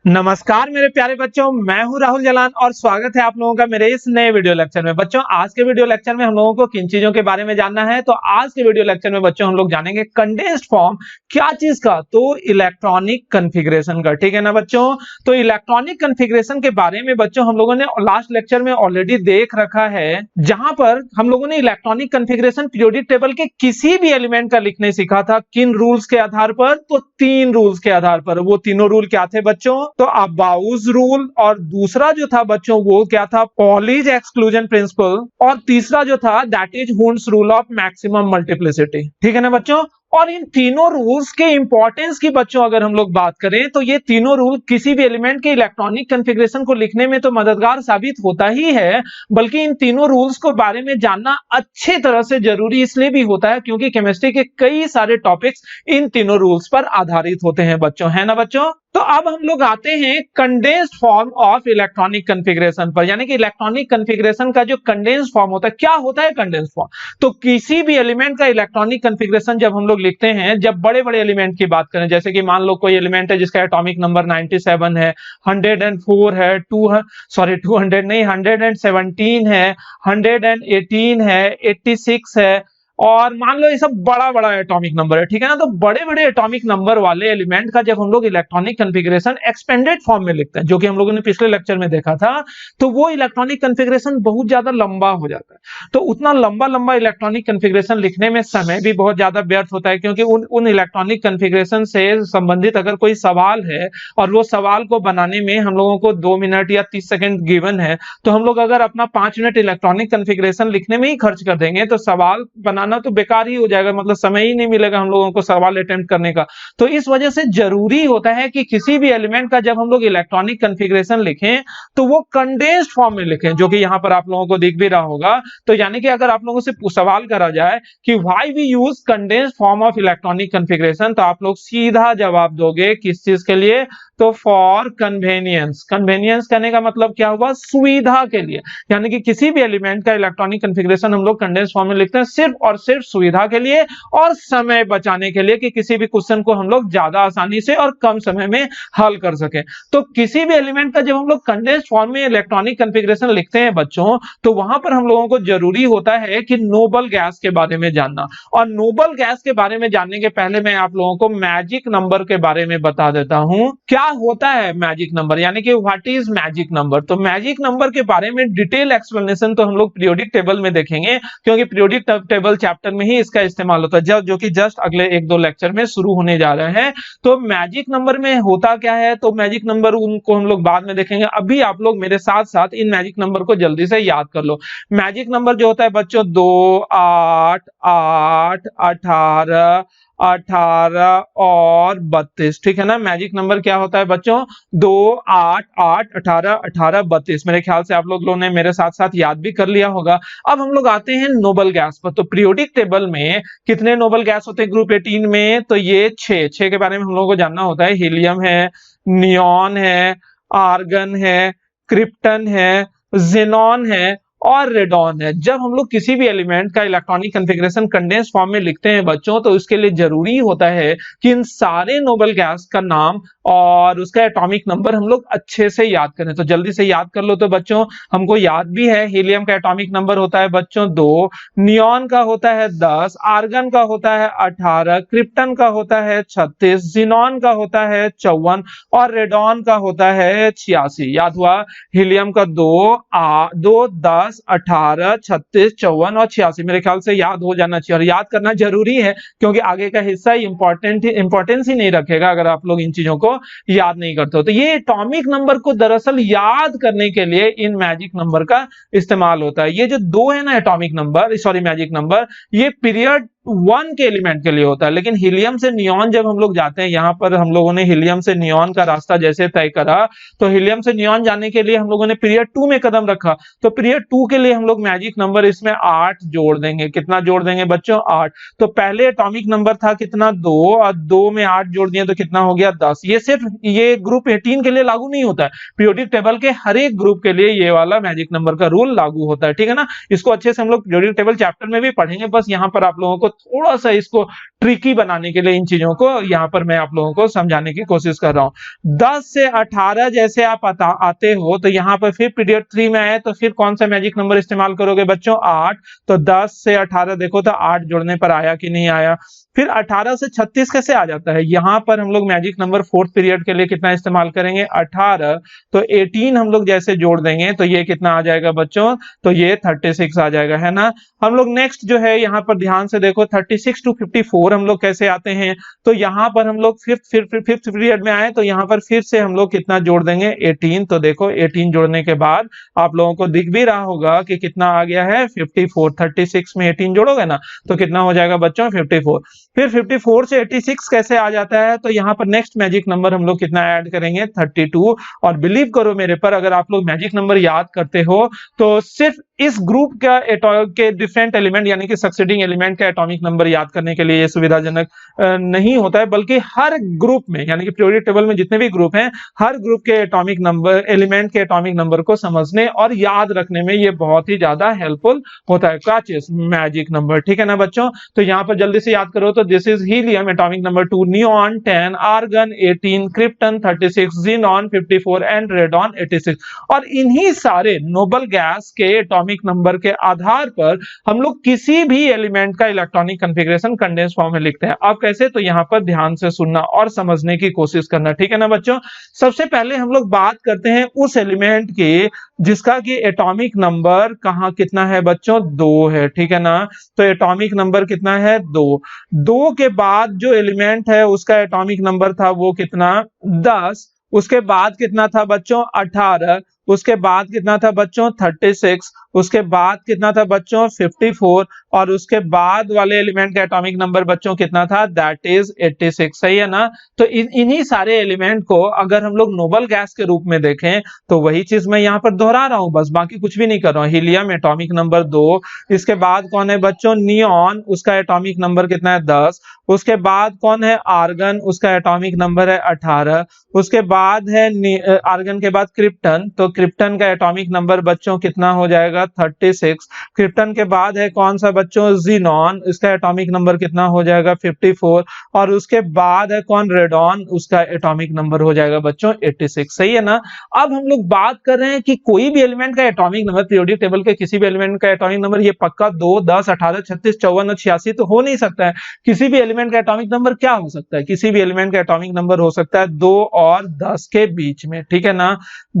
नमस्कार मेरे प्यारे बच्चों, मैं हूं राहुल जलान और स्वागत है आप लोगों का मेरे इस नए वीडियो लेक्चर में। बच्चों, आज के वीडियो लेक्चर में हम लोगों को किन चीजों के बारे में जानना है? तो आज के वीडियो लेक्चर में बच्चों हम लोग जानेंगे कंडेंस्ड फॉर्म क्या चीज का, तो इलेक्ट्रॉनिक कॉन्फ़िगरेशन का। ठीक है ना बच्चों? तो इलेक्ट्रॉनिक कॉन्फ़िगरेशन के बारे में बच्चों हम लोगों ने लास्ट लेक्चर में ऑलरेडी देख रखा है, जहां पर हम लोगों ने इलेक्ट्रॉनिक कॉन्फ़िगरेशन पीरियोडिक टेबल के किसी भी एलिमेंट का लिखने सीखा था। किन रूल्स के आधार पर? तो 3 रूल्स के आधार पर। वो तीनों रूल क्या थे बच्चों? तो अबाउज रूल, और दूसरा जो था बच्चों वो क्या था? पॉलीज एक्सक्लूजन प्रिंसिपल, और तीसरा जो था that is Hund's rule of maximum multiplicity. ठीक है ना बच्चों? और इन तीनों रूल्स के इंपॉर्टेंस की बच्चों अगर हम लोग बात करें तो ये तीनों रूल किसी भी एलिमेंट के इलेक्ट्रॉनिक कॉन्फ़िगरेशन को लिखने में तो मददगार साबित होता ही है, बल्कि इन तीनों रूल्स को बारे में जानना अच्छे तरह से जरूरी इसलिए भी होता है क्योंकि केमिस्ट्री के कई सारे टॉपिक्स इन तीनों रूल्स पर आधारित होते हैं बच्चों, है ना बच्चों? तो अब हम लोग आते हैं condensed form of electronic configuration पर, यानी कि इलेक्ट्रॉनिक कॉन्फ़िगरेशन का जो कंडेंस्ड फॉर्म होता है। क्या होता है कंडेंस्ड फॉर्म? तो किसी भी एलिमेंट का इलेक्ट्रॉनिक कॉन्फ़िगरेशन जब हम लोग लिखते हैं, जब बड़े बड़े एलिमेंट की बात करें, जैसे कि मान लो कोई एलिमेंट है जिसका एटॉमिक नंबर 97 है, 104 है, 200 नहीं 117 है, 118 है, 86 है, और मान लो ये सब बड़ा बड़ा एटॉमिक नंबर है। ठीक है ना? तो बड़े बड़े एटॉमिक नंबर वाले एलिमेंट का जब हम लोग इलेक्ट्रॉनिक कॉन्फ़िगरेशन एक्सपेंडेड फॉर्म में लिखते हैं, जो कि हम लोगों ने पिछले लेक्चर में देखा था, तो वो इलेक्ट्रॉनिक कॉन्फ़िगरेशन बहुत ज्यादा लंबा हो जाता है। तो उतना लंबा लंबा इलेक्ट्रॉनिक कॉन्फ़िगरेशन लिखने में समय भी बहुत ज्यादा व्यर्थ होता है, क्योंकि उन इलेक्ट्रॉनिक कॉन्फ़िगरेशन से संबंधित अगर कोई सवाल है और वो सवाल को बनाने में हम लोगों को 2 मिनट या 30 सेकंड गिवन है, तो हम लोग अगर अपना 5 मिनट इलेक्ट्रॉनिक कॉन्फ़िगरेशन लिखने में ही खर्च कर देंगे तो सवाल बनाना तो बेकार ही हो जाएगा, मतलब समय ही नहीं मिलेगा हम लोगों को सवाल अटेम्प्ट करने का। तो इस वजह से जरूरी होता है कि किसी भी एलिमेंट का जब हम लोग इलेक्ट्रॉनिक कॉन्फ़िगरेशन लिखें तो वो कंडेंस्ड फॉर्म में लिखें, जो कि यहां पर आप लोगों को दिख भी रहा होगा। तो यानी कि अगर आप लोगों से सवाल करा जाए कि why we use condensed form of electronic configuration, तो आप लोग सीधा जवाब दोगे किस चीज के लिए? तो फॉर कन्वेनियंस। कन्वेनियंस कहने का मतलब क्या हुआ? सुविधा के लिए। यानी कि किसी भी एलिमेंट का इलेक्ट्रॉनिक कॉन्फ़िगरेशन हम लोग कंडेंस्ड फॉर्म में लिखते हैं सिर्फ और सिर्फ सुविधा के लिए और समय बचाने के लिए, कि किसी भी क्वेश्चन को हम लोग ज्यादा आसानी से और कम समय में हल कर सके। तो किसी भी एलिमेंट का जब हम लोग कंडेंस्ड फॉर्म में इलेक्ट्रॉनिक कॉन्फ़िगरेशन लिखते हैं बच्चों, तो वहां पर हम लोगों को जरूरी होता है कि नोबल गैस के बारे में जानना। और नोबल गैस के बारे में जानने के पहले मैं आप लोगों को मैजिक नंबर के बारे में बता देता हूं। क्या होता है मैजिक नंबर, यानी कि व्हाट इज मैजिक नंबर? तो मैजिक नंबर के बारे में डिटेल एक्सप्लेनेशन तो हम लोग पीरियोडिक टेबल में देखेंगे, क्योंकि पीरियोडिक टेबल चैप्टर में ही इसका इस्तेमाल होता है, जो कि जस्ट अगले 1-2 लेक्चर में शुरू होने जा रहे हैं। तो मैजिक नंबर में होता क्या है, तो मैजिक नंबर उनको हम लोग बाद में देखेंगे। अभी आप लोग मेरे साथ साथ इन मैजिक नंबर को जल्दी से याद कर लो। मैजिक नंबर जो होता है बच्चों 2, 8, 8, 18, 18 और 32। ठीक है ना? मैजिक नंबर क्या होता है बच्चों? 2, 8, 8, 18, 18, 32। मेरे ख्याल से आप लोगों ने मेरे साथ साथ याद भी कर लिया होगा। अब हम लोग आते हैं नोबल गैस पर। तो पीरियोडिक टेबल में कितने नोबल गैस होते हैं ग्रुप 18 में? तो ये 6 के बारे में हम लोगों को जानना होता है। हीलियम है, नियॉन है, आर्गन है, क्रिप्टन है, ज़ेनॉन है और रेडॉन है। जब हम लोग किसी भी एलिमेंट का इलेक्ट्रॉनिक कॉन्फ़िगरेशन कंडेंस्ड फॉर्म में लिखते हैं बच्चों, तो इसके लिए जरूरी होता है कि इन सारे नोबल गैस का नाम और उसका एटॉमिक नंबर हम लोग अच्छे से याद करें। तो जल्दी से याद कर लो। तो बच्चों हमको याद भी है, हीलियम का एटॉमिक नंबर होता है बच्चों 2, नियॉन का होता है 10, आर्गन का होता है 18, क्रिप्टन का होता है 36, ज़ेनॉन का होता है 54 और रेडॉन का होता है 86। याद हुआ? हीलियम का 2, 10, 18, 36, 54 और 86। मेरे ख्याल से याद हो जाना चाहिए, और याद करना जरूरी है क्योंकि आगे का हिस्सा इंपॉर्टेंस ही नहीं रखेगा अगर आप लोग इन चीजों को याद नहीं करते हो। तो ये एटॉमिक नंबर को दरअसल याद करने के लिए इन मैजिक नंबर का इस्तेमाल होता है। ये जो 2 है ना atomic number, sorry magic number, ये पीरियड 1 के एलिमेंट के लिए होता है। लेकिन हीलियम से नियॉन जब हम लोग जाते हैं, यहां पर हम लोगों ने हीलियम से नियॉन का रास्ता जैसे तय करा, तो हीलियम से नियॉन जाने के लिए हम लोगों ने पीरियड 2 में कदम रखा। तो पीरियड 2 के लिए हम लोग मैजिक नंबर इसमें 8 जोड़ देंगे। कितना जोड़ देंगे बच्चों? 8। तो पहले एटॉमिक नंबर था कितना? 2, और 2 में 8 जोड़ दिए तो कितना हो गया? 10। ये सिर्फ ये ग्रुप 18 के लिए लागू नहीं होता है, पीरियोडिक टेबल के हर एक ग्रुप के लिए ये वाला मैजिक नंबर का रूल लागू होता है। ठीक है ना? इसको अच्छे से हम लोग पीरियोडिक टेबल चैप्टर में भी पढ़ेंगे, बस यहाँ पर आप लोगों को थोड़ा सा इसको ट्रिकी बनाने के लिए इन चीजों को यहाँ पर मैं आप लोगों को समझाने की कोशिश कर रहा हूँ। 10 से 18 जैसे आप आते हो तो यहाँ पर फिर पीरियड 3 में आए तो फिर कौन सा मैजिक नंबर इस्तेमाल करोगे बच्चों? 8। तो 10 से 18 देखो तो 8 जोड़ने पर आया कि नहीं आया। फिर 18 से 36 कैसे आ जाता है? यहाँ पर हम लोग मैजिक नंबर 4th पीरियड के लिए कितना इस्तेमाल करेंगे? 18। तो 18 हम लोग जैसे जोड़ देंगे तो ये कितना आ जाएगा बच्चों? तो ये 36 आ जाएगा, है ना। हम लोग नेक्स्ट जो है यहाँ पर ध्यान से देखो 36 to 54 हम लोग कैसे आते हैं? तो यहाँ पर हम लोग फिफ्थ पीरियड में आए तो यहाँ पर फिर से हम लोग कितना जोड़ देंगे? 18। तो देखो 18 जोड़ने के बाद आप लोगों को दिख भी रहा होगा कि कितना आ गया है? 54। 36 में 18 जोड़ोगे ना तो कितना हो जाएगा बच्चों? 54। फिर 54 से 86 कैसे आ जाता है? तो यहाँ पर नेक्स्ट मैजिक नंबर हम लोग कितना ऐड करेंगे? 32। और बिलीव करो मेरे पर, अगर आप लोग मैजिक नंबर याद करते हो तो सिर्फ इस ग्रुप के डिफरेंट एलिमेंट यानी कि सक्सीडिंग एलिमेंट का एटॉमिक नंबर याद करने के लिए ये सुविधाजनक नहीं होता है, बल्कि हर ग्रुप में यानी कि पीरियोडिक टेबल में जितने भी ग्रुप हैं हर ग्रुप के एटॉमिक नंबर एलिमेंट के एटॉमिक नंबर को समझने और याद रखने में ये बहुत ही ज्यादा हेल्पफुल होता है। क्या चीज? मैजिक नंबर, ठीक है ना बच्चों। तो यहाँ पर जल्दी से याद करो तो this is helium atomic number 2, neon 10, argon 18, krypton 36, xenon 54 and radon 86। और इन्हीं सारे नोबल गैस के एटॉमिक नंबर के आधार पर हम लोग किसी भी एलिमेंट का इलेक्ट्रॉनिक कॉन्फ़िगरेशन कंडेंस फॉर्म में लिखते हैं। अब कैसे? तो यहाँ पर ध्यान से सुनना और समझने की कोशिश करना, ठीक है ना बच्चों। सबसे पहले हम लोग बात करते हैं उस एलिमेंट की जिसका कि एटॉमिक नंबर कहाँ कितना है बच्चों? 2 है, ठीक है ना। तो एटॉमिक नंबर कितना है? 2। 2 के बाद जो एलिमेंट है उसका एटॉमिक नंबर था वो कितना? 10। उसके बाद कितना था बच्चों? 18। उसके बाद कितना था बच्चों? 36। उसके बाद कितना था बच्चों? 54। और उसके बाद वाले एलिमेंट का एटॉमिक नंबर बच्चों कितना था? That is 86। सही है ना। तो इन्हीं सारे एलिमेंट को अगर हम लोग नोबल गैस के रूप में देखें तो वही चीज मैं यहाँ पर दोहरा रहा हूं, बस बाकी कुछ भी नहीं कर रहा हूं। Helium atomic number 2। इसके बाद कौन है बच्चों? नियॉन, उसका एटॉमिक नंबर कितना है? 10। उसके बाद कौन है? आर्गन, उसका एटॉमिक नंबर है 18। उसके बाद है आर्गन के बाद क्रिप्टन, तो क्रिप्टन का एटॉमिक नंबर बच्चों कितना हो जाएगा? 36। क्रिप्टन के बाद है कौन सा बच्चों? ज़ीनॉन, इसका एटॉमिक नंबर कितना हो जाएगा? 54। और उसके बाद है कौन? रेडॉन, उसका एटॉमिक नंबर हो जाएगा बच्चों 86। सही है ना। अब हम लोग बात कर रहे हैं कि कोई भी एलिमेंट का एटॉमिक नंबर, पीरियोडिक टेबल के किसी भी एलिमेंट का एटॉमिक नंबर ये पक्का 2, 10, 18, 36, 54 और 86 तो हो नहीं सकता है। किसी भी एलिमेंट का एटॉमिक नंबर क्या हो सकता है? किसी भी एलिमेंट का एटॉमिक नंबर हो सकता है 2 और 10 के बीच में, ठीक है ना।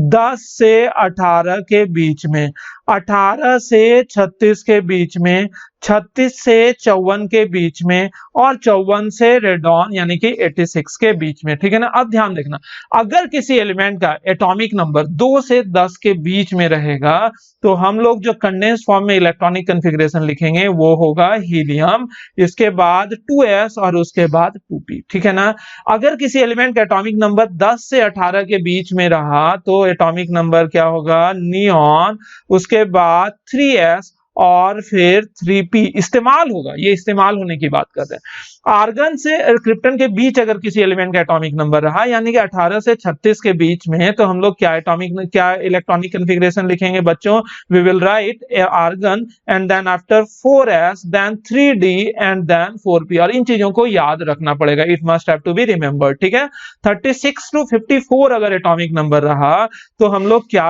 10 से 18 के बीच में, 18 से 36 के बीच में, 36 से 54 के बीच में और 54 से रेडॉन यानी कि 86 के बीच में, ठीक है ना। अब ध्यान देखना, अगर किसी एलिमेंट का एटॉमिक नंबर 2 से 10 के बीच में रहेगा तो हम लोग जो कंडेंस फॉर्म में इलेक्ट्रॉनिक कॉन्फ़िगरेशन लिखेंगे वो होगा हीलियम, इसके बाद 2s और उसके बाद 2p, ठीक है ना। अगर किसी एलिमेंट का एटॉमिक नंबर 10 से 18 के बीच में रहा तो एटॉमिक नंबर क्या होगा? नियॉन, उसके बाद 3s और फिर 3p इस्तेमाल होगा। ये इस्तेमाल होने की बात कर रहे हैं। आर्गन से क्रिप्टन के बीच अगर किसी एलिमेंट का एटॉमिक नंबर रहा यानी कि 18 से 36 के बीच में, तो हम लोग क्या इलेक्ट्रॉनिक कॉन्फ़िगरेशन लिखेंगे बच्चों? We will write argon and then after 4s then 3d and then 4p। और इन चीजों को याद रखना पड़ेगा, it must have to be remembered, ठीक है। 36 to 54 अगर एटॉमिक नंबर रहा तो हम लोग क्या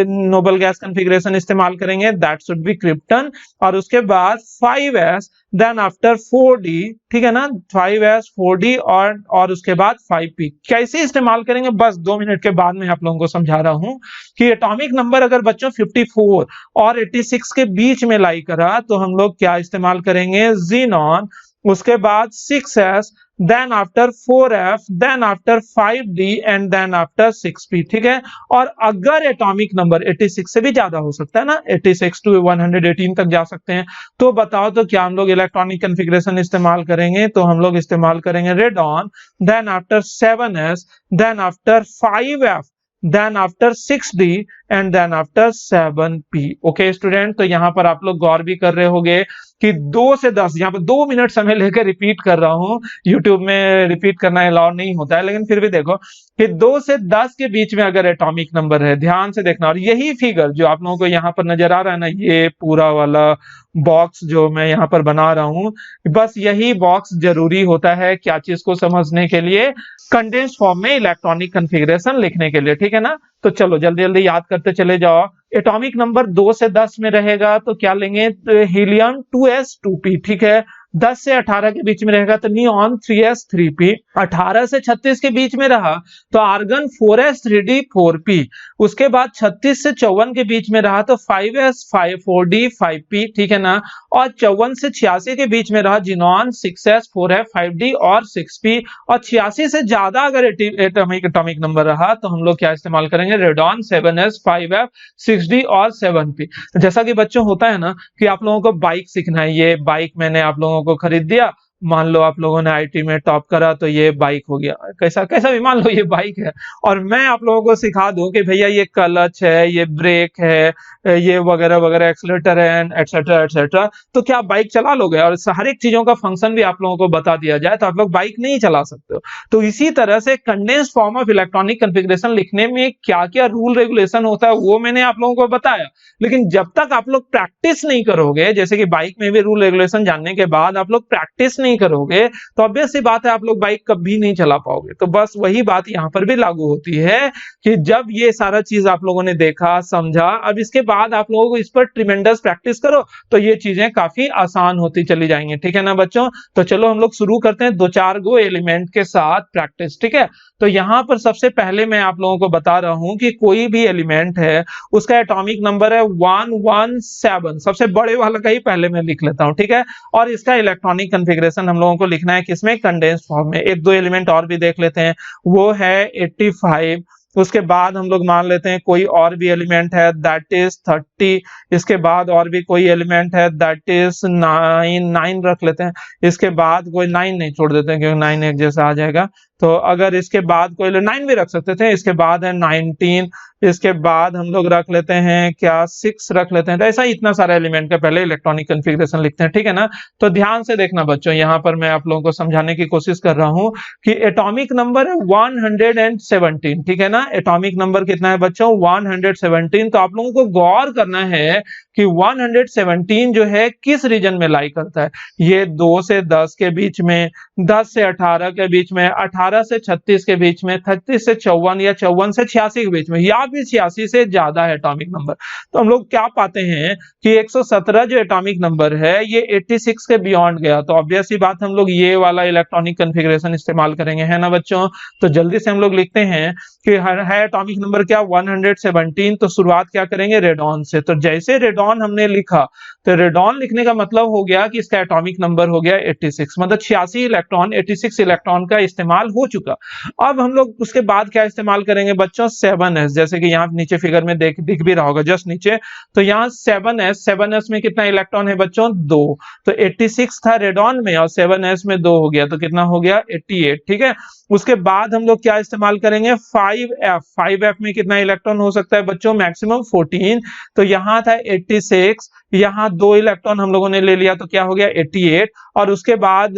नोबल गैस कॉन्फ़िगरेशन इस्तेमाल करेंगे? That should be krypton. और उसके बाद 5s देन आफ्टर 4d, ठीक है ना। 5s 4d और उसके बाद 5p कैसे इस्तेमाल करेंगे? बस 2 मिनट के बाद मैं आप लोगों को समझा रहा हूं कि एटॉमिक नंबर अगर बच्चों 54 और 86 के बीच में लाई करा तो हम लोग क्या इस्तेमाल करेंगे? ज़ीनॉन, उसके बाद 6s then after 4f then after 5d and then after 6p, ठीक है। और अगर एटॉमिक नंबर 86 से भी ज्यादा हो सकता है ना, 86 to 118 तक जा सकते हैं, तो बताओ तो क्या हम लोग इलेक्ट्रॉनिक कॉन्फ़िगरेशन इस्तेमाल करेंगे? तो हम लोग इस्तेमाल करेंगे radon, then after 7s then after 5f then after 6d and then after 7p। Okay student, तो यहाँ पर आप लोग गौर भी कर रहे होंगे कि 2 से 10, यहाँ पर 2 मिनट समय लेकर रिपीट कर रहा हूँ। यूट्यूब में रिपीट करना अलाउ नहीं होता है, लेकिन फिर भी देखो कि 2 से 10 के बीच में अगर एटॉमिक नंबर है, ध्यान से देखना। और यही फिगर जो आप लोगों को यहाँ पर नजर आ रहा है ना, ये पूरा वाला बॉक्स जो मैं यहाँ पर बना रहा हूँ, बस यही बॉक्स जरूरी होता है क्या चीज को समझने के लिए, कंडेंस्ड फॉर्म में इलेक्ट्रॉनिक कॉन्फ़िगरेशन लिखने के लिए। ठीक है ना, तो चलो जल्दी जल्दी याद करते चले जाओ। एटॉमिक नंबर 2 से 10 में रहेगा तो क्या लेंगे, हीलियम 2s2p। ठीक है, 10 से 18 के बीच में रहेगा तो नियॉन 3s3p। 18 से 36 के बीच में रहा तो आर्गन 4s3d4p। उसके बाद 36 से 54 के बीच में रहा तो 5s4d5p। ठीक है ना, और 54 से 86 के बीच में रहा जिनॉन 6s4f5d और 6p। और 86 से ज्यादा अगर एटॉमिक नंबर रहा तो हम लोग क्या इस्तेमाल करेंगे, रेडॉन 7s5f 6d और 7p। जैसा कि बच्चों होता है ना कि आप लोगों को बाइक सीखना है, ये बाइक मैंने आप लोगों को खरीद दिया, मान लो आप लोगों ने आईटी में टॉप करा तो ये बाइक हो गया, कैसा कैसा भी मान लो ये बाइक है, और मैं आप लोगों को सिखा दूं कि भैया ये क्लच है, ये ब्रेक है, ये वगैरह वगैरह, एक्सीलरेटर है, एटसेट्रा एटसेट्रा, तो क्या आप बाइक चला लोगे? और हर एक चीजों का फंक्शन भी आप लोगों को बता दिया जाए तो आप लोग बाइक नहीं चला सकते हो। तो इसी तरह से condensed form of electronic configuration लिखने में क्या क्या रूल रेगुलेशन होता है वो मैंने आप लोगों को बताया, लेकिन जब तक आप लोग प्रैक्टिस नहीं करोगे, जैसे कि बाइक में भी रूल रेगुलेशन जानने के बाद आप लोग प्रैक्टिस नहीं करोगे तो ऑब्वियस सी बात है आप लोग बाइक कभी नहीं चला पाओगे। तो बस वही बात यहाँ पर भी लागू होती है कि जब ये सारा चीज आप लोगों ने देखा समझा, अब इसके बाद आप लोगों को इस पर ट्रिमेंडस प्रैक्टिस करो तो ये चीजें काफी आसान होती चली जाएंगी। ठीक है ना बच्चों, तो चलो हम लोग शुरू करते हैं 2-4 गो एलिमेंट के साथ प्रैक्टिस। ठीक है, तो यहाँ पर सबसे पहले मैं आप लोगों को बता रहा हूं कि कोई भी एलिमेंट है उसका एटॉमिक नंबर है 117, सबसे बड़े वाला का ही पहले मैं लिख लेता हूं। ठीक है, और इसका इलेक्ट्रॉनिक कॉन्फ़िगरेशन हम लोगों को लिखना है किसमें, कंडेंस्ड फॉर्म में। एक दो एलिमेंट और भी देख लेते हैं, वो है 85। उसके बाद हम लोग मान लेते हैं कोई और भी एलिमेंट है दैट इज 30। इसके बाद और भी कोई एलिमेंट है दैट इज 9 रख लेते हैं। इसके बाद कोई 9 नहीं, छोड़ देते हैं क्योंकि 9 एक जैसा आ जाएगा। तो अगर इसके बाद कोई 9 भी रख सकते थे। इसके बाद है 19। इसके बाद हम लोग रख लेते हैं क्या, 6 रख लेते हैं। तो ऐसा इतना सारा एलिमेंट का पहले इलेक्ट्रॉनिक कॉन्फ़िगरेशन लिखते हैं। ठीक है ना, तो ध्यान से देखना बच्चों, यहाँ पर मैं आप लोगों को समझाने की कोशिश कर रहा हूँ कि एटॉमिक नंबर है 117। ठीक है ना, एटॉमिक नंबर कितना है बच्चों, 117। तो आप लोगों को गौर करना है कि 117 जो है किस रीजन में लाई करता है। ये 2 से 10 के बीच में, 10 से 18 के बीच में, 18 से 36 के बीच में, 36 से 54 या 54 से 86 के बीच में, या फिर 86 से ज्यादा है एटॉमिक नंबर। तो हम लोग क्या पाते हैं कि 117 जो एटॉमिक नंबर है ये 86 के बियॉन्ड गया, तो ऑब्वियस सी बात हम लोग ये वाला इलेक्ट्रॉनिक कॉन्फ़िगरेशन इस्तेमाल करेंगे, है ना बच्चों। तो जल्दी से हम लोग लिखते हैं कि है एटॉमिक नंबर क्या, 117। तो शुरुआत क्या करेंगे, रेडॉन से। तो जैसे रेडॉन हमने लिखा तो रेडॉन लिखने का मतलब हो गया कि इसका एटॉमिक नंबर हो गया 86, मतलब 86 इलेक्ट्रॉन, 86 इलेक्ट्रॉन का इस्तेमाल हो चुका। अब हम लोग उसके बाद क्या इस्तेमाल करेंगे बच्चों, 7s, जैसे कि यहाँ नीचे फिगर में दिख भी रहा होगा जस्ट नीचे। तो यहाँ 7s में कितना इलेक्ट्रॉन है बच्चों, 2। तो 86 था रेडॉन में और 7s में 2 हो गया, तो कितना हो गया, 88। ठीक है, उसके बाद हम लोग क्या इस्तेमाल करेंगे, 5f में कितना इलेक्ट्रॉन हो सकता है बच्चों, मैक्सिमम 14। तो यहाँ था 86, यहाँ 2 इलेक्ट्रॉन हम लोगों ने ले लिया तो क्या हो गया, 88। और उसके बाद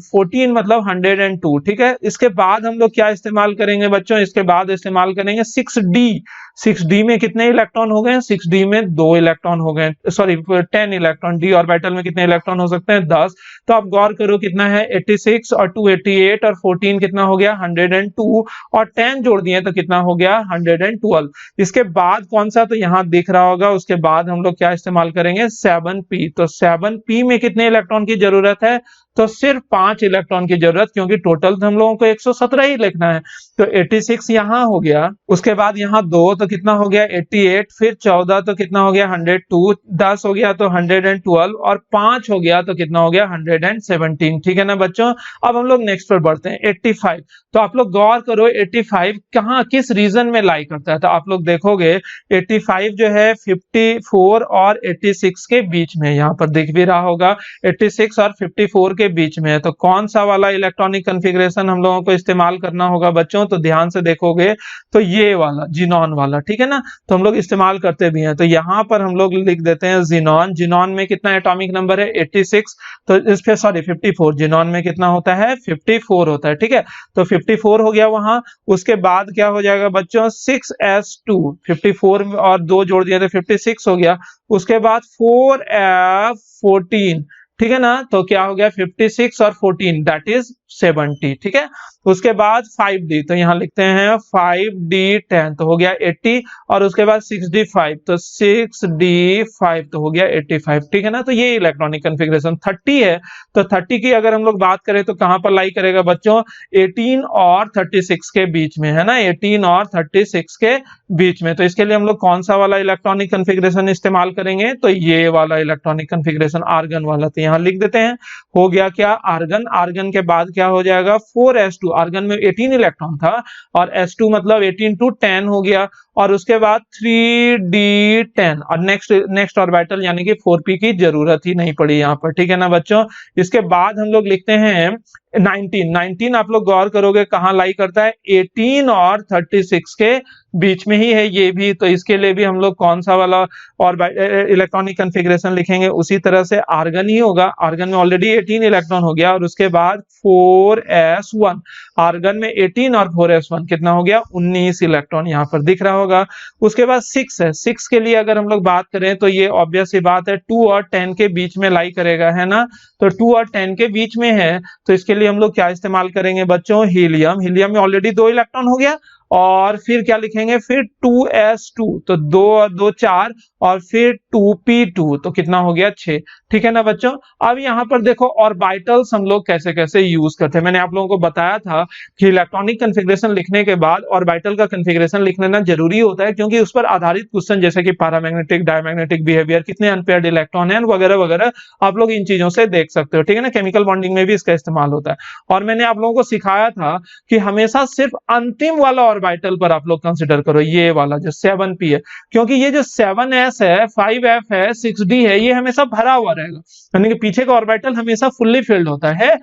14 मतलब 102। ठीक है, इसके बाद हम लोग क्या इस्तेमाल करेंगे बच्चों, इसके बाद इस्तेमाल करेंगे 6d। 6d में कितने इलेक्ट्रॉन हो गए, 6d में 2 इलेक्ट्रॉन हो गए, सॉरी 10 इलेक्ट्रॉन। d ऑर्बिटल में कितने इलेक्ट्रॉन हो सकते हैं, 10। तो आप गौर करो कितना है, 86 और 2 88 और 14 कितना हो गया, 102 और 10 जोड़ दिए तो कितना हो गया, 112। इसके बाद कौन सा, तो यहाँ दिख रहा होगा, उसके बाद हम लोग क्या इस्तेमाल करेंगे, 7p। तो 7p में कितने इलेक्ट्रॉन की जरूरत है, तो सिर्फ 5 इलेक्ट्रॉन की जरूरत, क्योंकि टोटल तो हम लोगों को 117 ही लिखना है। तो 86 यहाँ हो गया, उसके बाद यहाँ 2 तो कितना हो गया, 88, फिर 14 तो कितना हो गया, 102, 10 हो गया तो 112 और 5 हो गया तो कितना हो गया, 117। ठीक है ना बच्चों, अब हम लोग नेक्स्ट पर बढ़ते हैं, 85। तो आप लोग गौर करो 85 कहाँ, किस रीजन में लाई करता है। तो आप लोग देखोगे 85 जो है 54 और 86 के बीच में, यहाँ पर दिख भी रहा होगा 86 और 54 के के बीच में है। तो कौन सा वाला इलेक्ट्रॉनिक कॉन्फ़िगरेशन हम लोगों को इस्तेमाल करना होगा बच्चों? तो ध्यान से देखोगे तो ये वाला ज़ीनॉन वाला, ठीक है ना। तो हम लोग इस्तेमाल करते भी हैं। तो यहाँ पर हम लोग लिख देते हैं ज़ीनॉन। ज़ीनॉन में कितना एटॉमिक नंबर है? 86। तो इस पे सॉरी 54। ज़ीनॉन में कितना होता है? 54 होता है, ठीक है। तो 54 हो गया वहां। उसके बाद क्या हो जाएगा बच्चों? 6s2। 54 और 2 जोड़ दिया तो 56 हो गया। उसके बाद 4f14, ठीक है ना। तो क्या हो गया? 56 और 14 दैट इज 70, ठीक है। उसके बाद 5d, तो यहां लिखते हैं 5d10, तो हो गया 80। और उसके बाद 6d5, तो 6d5 तो हो गया 85, ठीक है ना। तो ये इलेक्ट्रॉनिक कॉन्फ़िगरेशन 30 है। तो 30 की अगर हम लोग बात करें तो कहां पर लाई करेगा बच्चों? 18 और 36 के बीच में, है ना। 18 और 36 के बीच में। तो इसके लिए हम लोग कौन सा वाला इलेक्ट्रॉनिक कॉन्फ़िगरेशन इस्तेमाल करेंगे? तो ये वाला इलेक्ट्रॉनिक कॉन्फ़िगरेशन, आर्गन वाला। तो यहां लिख देते हैं। हो गया क्या? आर्गन। आर्गन के बाद क्या हो जाएगा? 4s2। आर्गन में 18 इलेक्ट्रॉन था और s2 मतलब 18 to 10 हो गया। और उसके बाद 3d10 और नेक्स्ट ऑर्बिटल यानी कि 4p की जरूरत ही नहीं पड़ी यहाँ पर, ठीक है ना बच्चों। इसके बाद हम लोग लिखते हैं 19। आप लोग गौर करोगे कहां लाई करता है? 18 और 36 के बीच में ही है ये भी। तो इसके लिए भी हम लोग कौन सा वाला और इलेक्ट्रॉनिक कॉन्फ़िगरेशन लिखेंगे? उसी तरह से आर्गन ही होगा। आर्गन में ऑलरेडी 18 इलेक्ट्रॉन हो गया। और उसके बाद 4s1। आर्गन में 18 और 4s1 कितना हो गया? 19 इलेक्ट्रॉन यहाँ पर दिख रहा होगा। उसके बाद 6 है। 6 के लिए अगर हम लोग बात करें तो ये ऑब्वियस सी बात है 2 और 10 के बीच में लाई करेगा, है ना। तो 2 और 10 के बीच में है। तो इसके लिए हम लोग क्या इस्तेमाल करेंगे बच्चों? हीलियम। हीलियम में ऑलरेडी 2 इलेक्ट्रॉन हो गया। और फिर क्या लिखेंगे? फिर 2s2, तो 2 और 2 4, और फिर 2p2, तो कितना हो गया? 6, ठीक है ना बच्चों। अब यहाँ पर देखो ऑर्बिटल्स हम लोग कैसे कैसे यूज करते हैं। मैंने आप लोगों को बताया था कि इलेक्ट्रॉनिक कॉन्फ़िगरेशन लिखने के बाद ऑर्बिटल का कॉन्फ़िगरेशन लिखना जरूरी होता है, क्योंकि उस पर आधारित क्वेश्चन जैसे कि पैरामैग्नेटिक, डायमैग्नेटिक बिहेवियर, कितने अनपेयर्ड इलेक्ट्रॉन है वगैरह वगैरह, आप लोग इन चीजों से देख सकते हो, ठीक है ना। केमिकल बॉन्डिंग में भी इसका इस्तेमाल होता है। और मैंने आप लोगों को सिखाया था कि हमेशा सिर्फ अंतिम वाला ऑर्बिटल पर आप लोग कंसिडर करो, ये वाला जो 7p है। क्योंकि ये जो 7s है, 5f है, 6d है, ये हमेशा भरा हुआ रहेगा, यानी कि पीछे का ऑर्बिटल हमेशा फुल्ली फिल्ड होता है।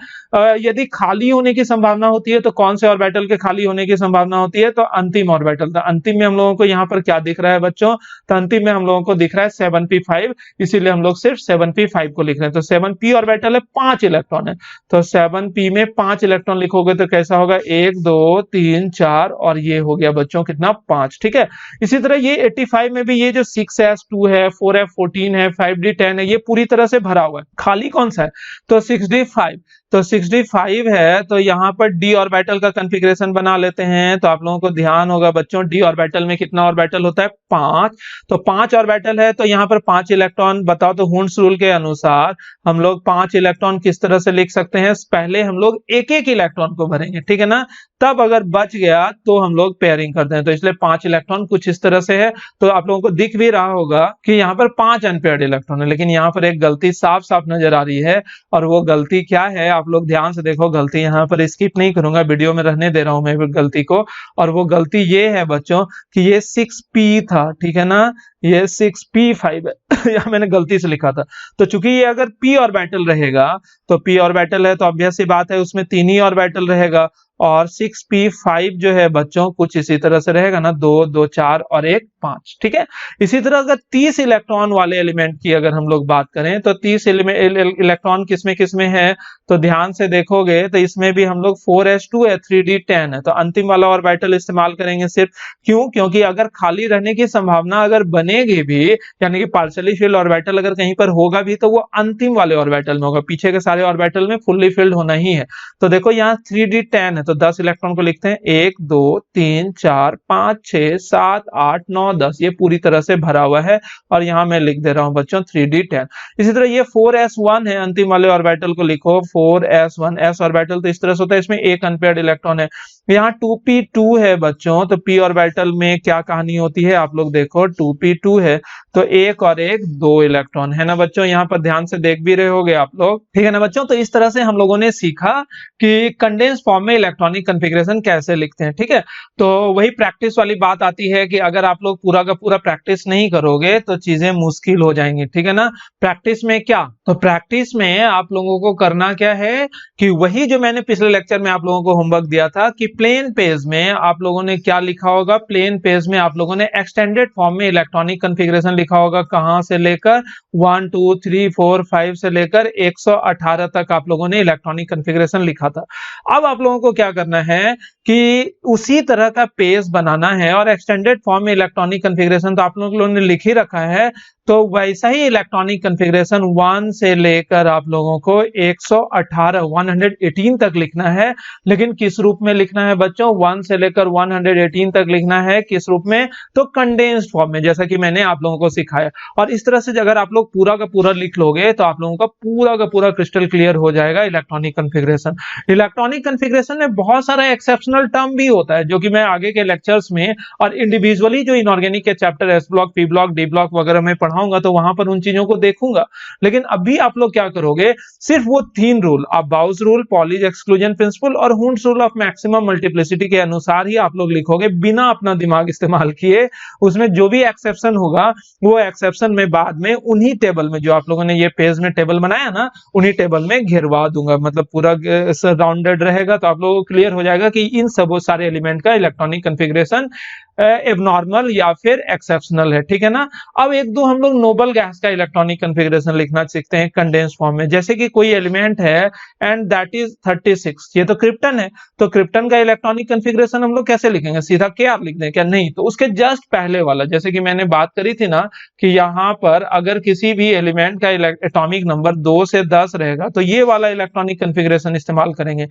यदि खाली होने की संभावना होती है तो कौन से ऑर्बिटल के खाली होने की संभावना होती है? तो अंतिम ऑर्बिटल। तो अंतिम में हम लोगों को यहाँ पर क्या दिख रहा है बच्चों? तो अंतिम में हम लोगों को दिख रहा है 7p5, इसीलिए हम लोग सिर्फ 7p5 को लिख रहे हैं। तो 7p ऑर्बिटल है, 5 इलेक्ट्रॉन है। तो 7p में 5 इलेक्ट्रॉन लिखोगे तो कैसा होगा? 1 2 3 4, और ये हो गया बच्चों कितना? 5, ठीक है। इसी तरह ये 85 में भी ये जो 6s2 है, 4f14 है, 5d10 है, ये पूरी तरह से भरा हुआ है। खाली कौन सा है? तो 6d5। तो 6d5 है, तो यहाँ पर d ऑर्बिटल का कॉन्फ़िगरेशन बना लेते हैं। तो आप लोगों को ध्यान होगा बच्चों, d ऑर्बिटल में कितना ऑर्बिटल होता है? 5। तो 5 ऑर्बिटल है, तो यहाँ पर 5 इलेक्ट्रॉन। बताओ तो हुंड्स रूल के अनुसार हम लोग 5 इलेक्ट्रॉन किस तरह से लिख सकते हैं? पहले हम लोग एक एक इलेक्ट्रॉन को भरेंगे, ठीक है ना। तब अगर बच गया तो हम लोग पेयरिंग करते हैं। तो इसलिए 5 इलेक्ट्रॉन कुछ इस तरह से है। तो आप लोगों को दिख भी रहा होगा कि यहाँ पर 5 अनपेयर्ड इलेक्ट्रॉन है, लेकिन यहाँ पर एक गलती साफ साफ नजर आ रही है। और वो गलती क्या है? आप लोग ध्यान से देखो। गलती यहाँ पर स्किप नहीं करूंगा, वीडियो में रहने दे रहा हूं मैं गलती को। और वो गलती ये है बच्चों कि ये 6p था, ठीक है ना। ये 6p5 है। यहाँ मैंने गलती से लिखा था। तो चूंकि ये अगर p ऑर्बिटल रहेगा, तो p ऑर्बिटल है तो ऑब्वियस सी बात है उसमें 3 ही ऑर्बिटल रहेगा। और 6p5 जो है बच्चों कुछ इसी तरह से रहेगा ना, 2 2 4 और 1 5, ठीक है। इसी तरह अगर 30 इलेक्ट्रॉन वाले एलिमेंट की अगर हम लोग बात करें तो 30 इलेक्ट्रॉन किसमें है? तो ध्यान से देखोगे तो इसमें भी हम लोग 4s2 है, 3d10 है। तो अंतिम वाला ऑर्बिटल इस्तेमाल करेंगे सिर्फ। क्यों? क्योंकि अगर खाली रहने की संभावना अगर बनेगी भी, यानी कि पार्शियली फिल्ड ऑर्बिटल अगर कहीं पर होगा भी, तो वो अंतिम वाले ऑर्बिटल में होगा। पीछे के सारे ऑर्बिटल में फुल्ली फिल्ड होना ही है। तो देखो यहाँ 3d10 है, तो 10 इलेक्ट्रॉन को लिखते हैं। 1 2 3 4 5 6 7 8 9 10, ये पूरी तरह से भरा हुआ है। और यहाँ मैं लिख दे रहा हूं बच्चों 3d10। इसी तरह ये 4s1 है, अंतिम वाले ऑर्बिटल को लिखो 4s1। s ऑर्बिटल तो इस तरह से होता है, इसमें एक अनपेयर्ड इलेक्ट्रॉन है। यहाँ 2p2 है बच्चों, तो p ऑर्बिटल में क्या कहानी होती है आप लोग देखो, 2p2 है तो एक और एक 2 इलेक्ट्रॉन है ना बच्चों, यहाँ पर ध्यान से देख भी रहे होगे आप लोग, ठीक है ना बच्चों। तो इस तरह से हम लोगों ने सीखा कि कंडेंस फॉर्म में इलेक्ट्रॉनिक कॉन्फ़िगरेशन कैसे लिखते हैं, ठीक है। तो वही प्रैक्टिस वाली बात आती है कि अगर आप लोग पूरा का पूरा प्रैक्टिस नहीं करोगे तो चीजें मुश्किल हो जाएंगी, ठीक है ना। प्रैक्टिस में क्या, तो प्रैक्टिस में आप लोगों को करना क्या है कि वही जो मैंने पिछले लेक्चर में आप लोगों को होमवर्क दिया था कि प्लेन पेज में आप लोगों ने क्या लिखा होगा, प्लेन पेज में आप लोगों ने एक्सटेंडेड फॉर्म में इलेक्ट्रॉनिक कॉन्फ़िगरेशन लिखा होगा, कहां से लेकर 1 2 3 4 5 से लेकर 118 तक आप लोगों ने इलेक्ट्रॉनिक कॉन्फ़िगरेशन लिखा था। अब आप लोगों को क्या करना है कि उसी तरह का पेज बनाना है, और एक्सटेंडेड फॉर्म में इलेक्ट्रॉनिक कॉन्फ़िगरेशन तो आप लोगों ने लिख ही रखा है, तो वैसा ही इलेक्ट्रॉनिक कॉन्फ़िगरेशन 1 से लेकर आप लोगों को 118 118 तक लिखना है। लेकिन किस रूप में लिखना है बच्चों, 1 से लेकर 118 तक लिखना है किस रूप में, तो कंडेंस्ड फॉर्म में, जैसा कि मैंने आप लोगों को सिखाया। और इस तरह से अगर आप लोग पूरा का पूरा लिख लोगे तो आप लोगों का पूरा क्रिस्टल क्लियर हो जाएगा इलेक्ट्रॉनिक कॉन्फ़िगरेशन। इलेक्ट्रॉनिक कॉन्फ़िगरेशन में बहुत सारा एक्सेप्शनल टर्म भी होता है, जो कि मैं आगे के लेक्चर्स में और इंडिविजुअली जो इनऑर्गेनिक के chapter S block, P block, D block वगैरह में पढ़ाऊंगा तो वहां पर उन चीजों को देखूंगा। लेकिन अभी आप लोग क्या करोगे, सिर्फ वो 3 रूल, अबाउस रूल, पॉलीज एक्सक्लूजन प्रिंसिपल और Hund's rule of maximum multiplicity के अनुसार ही आप लोग लिखोगे, बिना अपना दिमाग इस्तेमाल किए। उसमें जो भी एक्सेप्शन होगा वो एक्सेप्शन में बाद में उन्हीं टेबल में, जो आप लोगों ने ये पेज में टेबल बनाया ना, उन्हीं टेबल में घेरवा दूंगा, मतलब पूरा राउंडेड रहेगा। तो आप लोगों को क्लियर हो जाएगा कि इन सब सारे एलिमेंट का इलेक्ट्रॉनिक कॉन्फ़िगरेशन एबनॉर्मल या फिर एक्सेप्शनल है, ठीक है ना। अब एक दो हम लोग नोबल गैस का इलेक्ट्रॉनिक कॉन्फ़िगरेशन लिखना सीखते हैं कंडेंस फॉर्म में। जैसे कि कोई एलिमेंट है एंड दैट इज 36, ये तो क्रिप्टन है, तो क्रिप्टन का इलेक्ट्रॉनिक कॉन्फ़िगरेशन हम लोग कैसे लिखेंगे, सीधा Kr लिख दें क्या, नहीं, तो उसके जस्ट पहले वाला, जैसे कि मैंने बात करी थी ना कि यहाँ पर अगर किसी भी एलिमेंट का एटॉमिक नंबर 2 से 10 रहेगा तो ये वाला इलेक्ट्रॉनिक कॉन्फ़िगरेशन इस्तेमाल करेंगे,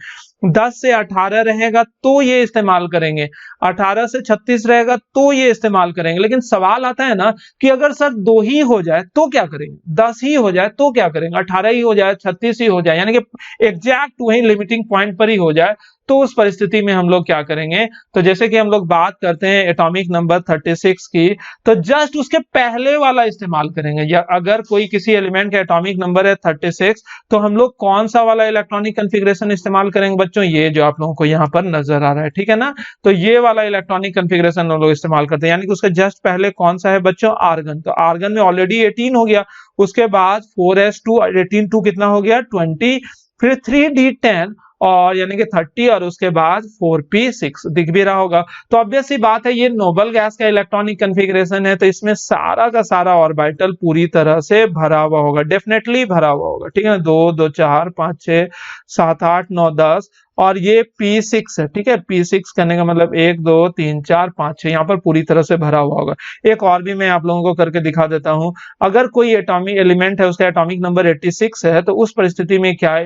10 से 18 रहेगा तो ये इस्तेमाल करेंगे, 18 से 36 रहेगा तो ये इस्तेमाल करेंगे। लेकिन सवाल आता है ना कि अगर सर 2 ही हो जाए तो क्या करेंगे, 10 ही हो जाए तो क्या करेंगे, 18 ही हो जाए, 36 ही हो जाए, यानी कि एग्जैक्ट वही लिमिटिंग पॉइंट पर ही हो जाए, तो उस परिस्थिति में हम लोग क्या करेंगे। तो जैसे कि हम लोग बात करते हैं एटॉमिक नंबर 36 की, तो जस्ट उसके पहले वाला इस्तेमाल करेंगे। या अगर कोई किसी एलिमेंट का एटॉमिक नंबर है 36, तो हम लोग कौन सा वाला इलेक्ट्रॉनिक कॉन्फ़िगरेशन इस्तेमाल करेंगे बच्चों, ये जो आप लोगों को यहाँ पर नजर आ रहा है, ठीक है ना। तो ये वाला इलेक्ट्रॉनिक कॉन्फ़िगरेशन हम लोग इस्तेमाल करते हैं, यानी कि उसके जस्ट पहले कौन सा है बच्चों, आर्गन। तो आर्गन में ऑलरेडी 18 हो गया, उसके बाद 4s2 18 2 कितना हो गया 20, फिर 3d10 और यानी कि 30 और उसके बाद 4p6 दिख भी रहा होगा। तो ऑब्वियस सी बात है ये नोबल गैस का इलेक्ट्रॉनिक कॉन्फ़िगरेशन है, तो इसमें सारा का सारा ऑर्बिटल पूरी तरह से भरा हुआ होगा, डेफिनेटली भरा हुआ होगा, ठीक है। 2 2 4 5 6 7 8 9 10 और ये p6 है, ठीक है। p6 करने का मतलब 1 2 3 4 5 6 यहाँ पर पूरी तरह से भरा हुआ होगा। एक और भी मैं आप लोगों को करके दिखा देता हूं, अगर कोई एटॉमिक एलिमेंट है उसका एटॉमिक नंबर 86 है, तो उस परिस्थिति में क्या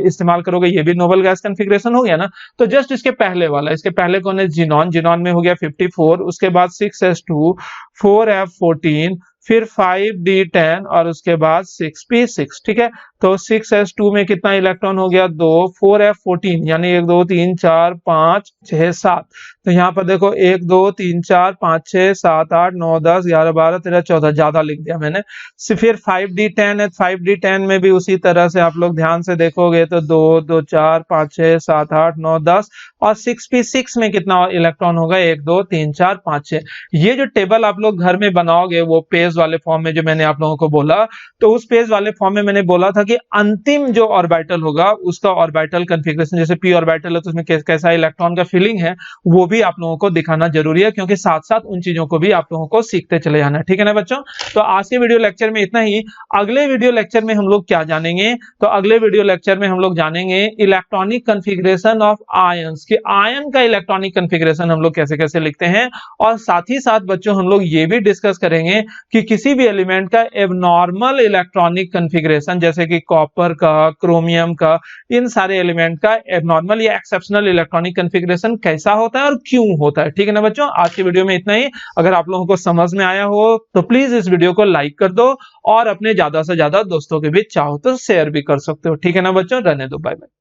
इस्तेमाल करोगे, ये भी नोबल गैस कॉन्फ़िगरेशन हो गया ना। तो जस्ट इसके पहले वाला, इसके पहले कौन है, जिनॉन, जिनॉन में हो गया 54, उसके बाद 6s2 4f14 फिर 5d10 और उसके बाद 6p6, ठीक है। तो 6s2 में कितना इलेक्ट्रॉन हो गया 2, 4f14 यानी 1 2 3 4 5 6 7। तो यहाँ पर देखो 1 2 3 4 5 6 7 8 9 10 11 12 13 14, ज्यादा लिख दिया मैंने। फिर 5d10 है, 5d10 में भी उसी तरह से आप लोग ध्यान से देखोगे तो 2 2 4 5 6 7 8 9 10 और 6p6 में कितना इलेक्ट्रॉन होगा 1 2 3 4 5 6। ये जो टेबल आप लोग घर में बनाओगे वो पेज वाले फॉर्म में जो मैंने आप लोगों को बोला, तो उस पेज वाले फॉर्म में मैंने बोला था कि अंतिम जो ऑर्बिटल होगा उसका ऑर्बिटल कॉन्फ़िगरेशन, जैसे p ऑर्बिटल है तो उसमें कैसा इलेक्ट्रॉन का फिलिंग है वो भी आप लोगों को दिखाना जरूरी है, क्योंकि साथ साथ उन चीजों को भी आप लोगों को सीखते चले जाना है, ठीक है ना बच्चों। तो आज के वीडियो लेक्चर में इतना ही। अगले वीडियो लेक्चर में हम लोग क्या जानेंगे, तो अगले वीडियो लेक्चर में हम लोग जानेंगे इलेक्ट्रॉनिक कॉन्फ़िगरेशन ऑफ आयंस, कि आयन का इलेक्ट्रॉनिक कॉन्फ़िगरेशन हम लोग कैसे कैसे लिखते हैं। और साथ ही साथ बच्चों हम लोग ये भी डिस्कस करेंगे कि किसी भी एलिमेंट का एबनॉर्मल इलेक्ट्रॉनिक कॉन्फ़िगरेशन, जैसे कि कॉपर का, क्रोमियम का, इन सारे एलिमेंट का एबनॉर्मल या एक्सेप्शनल इलेक्ट्रॉनिक कॉन्फ़िगरेशन कैसा होता है और क्यों होता है, ठीक है ना बच्चों। आज की वीडियो में इतना ही। अगर आप लोगों को समझ में आया हो तो प्लीज इस वीडियो को लाइक कर दो और अपने ज्यादा से ज्यादा दोस्तों के बीच चाहो तो शेयर भी कर सकते हो, ठीक है ना बच्चों। रहने दो, बाय बाय।